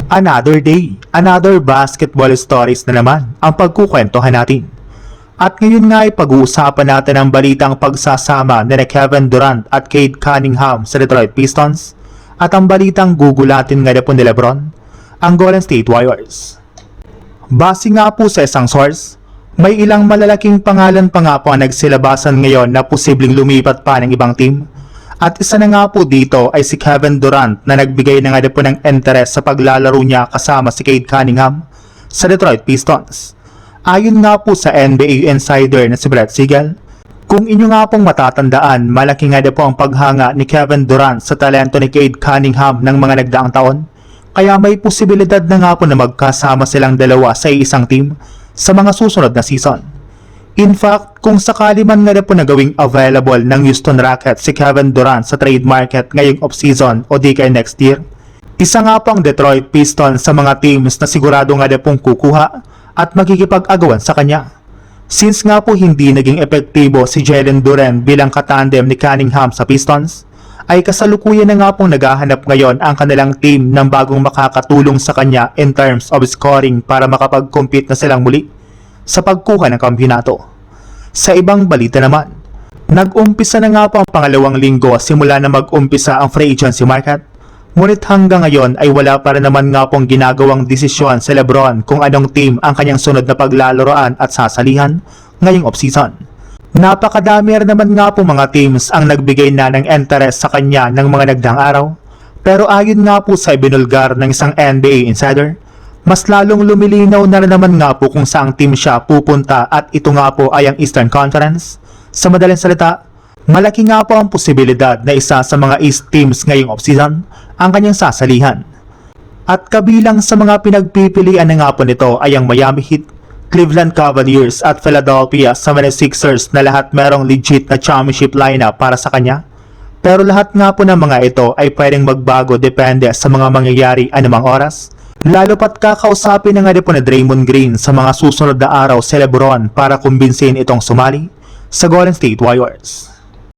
Another day, another basketball stories na naman ang pagkukwentuhan natin. At ngayon nga ay pag-uusapan natin ang balitang pagsasama ni Kevin Durant at Cade Cunningham sa Detroit Pistons at ang balitang gugulatin nga po ni Lebron, ang Golden State Warriors. Base nga po sa isang source, may ilang malalaking pangalan pa nga po ang nagsilabasan ngayon na posibleng lumipat pa ng ibang team. At isa na nga po dito ay si Kevin Durant na nagbigay na nga po ng interes sa paglalaro niya kasama si Cade Cunningham sa Detroit Pistons. Ayon nga po sa NBA insider na si Brett Siegel, kung inyo nga pong matatandaan, malaki nga po ang paghanga ni Kevin Durant sa talento ni Cade Cunningham ng mga nagdaang taon. Kaya may posibilidad na nga po na magkasama silang dalawa sa isang team sa mga susunod na season. In fact, kung sakali man nga po na gawing available ng Houston Rockets si Kevin Durant sa trade market ngayong off-season o di kaya next year, isa nga po ang Detroit Pistons sa mga teams na sigurado nga pong kukuha at magkikipag-agawan sa kanya. Since nga po hindi naging epektibo si Jalen Duren bilang katandem ni Cunningham sa Pistons, ay kasalukuyan na nga pong naghahanap ngayon ang kanilang team ng bagong makakatulong sa kanya in terms of scoring para makapag-compete na silang muli sa pagkuha ng kampiyonato. Sa ibang balita naman, nag-umpisa na nga po ang pangalawang linggo simula na mag-umpisa ang free agency market, ngunit hanggang ngayon ay wala pa rin naman nga pong ginagawang desisyon si Lebron kung anong team ang kanyang sunod na paglalaroan at sasalihan ngayong offseason. Napakadami rin naman nga po mga teams ang nagbigay na ng interest sa kanya ng mga nagdaang araw, pero ayon nga po sa ibinulgar ng isang NBA insider, mas lalong lumilinaw na rin naman nga po kung saang team siya pupunta at ito nga po ay ang Eastern Conference. Sa madaling salita, malaki nga po ang posibilidad na isa sa mga East teams ngayong offseason ang kanyang sasalihan. At kabilang sa mga pinagpipilian na nga po nito ay ang Miami Heat, Cleveland Cavaliers at Philadelphia 76ers na lahat merong legit na championship lineup para sa kanya. Pero lahat nga po ng mga ito ay pwedeng magbago depende sa mga mangyayari anumang oras. Lalo pat kakausapin na nga po na Draymond Green sa mga susunod na araw si Lebron para kumbinsin itong sumali sa Golden State Warriors.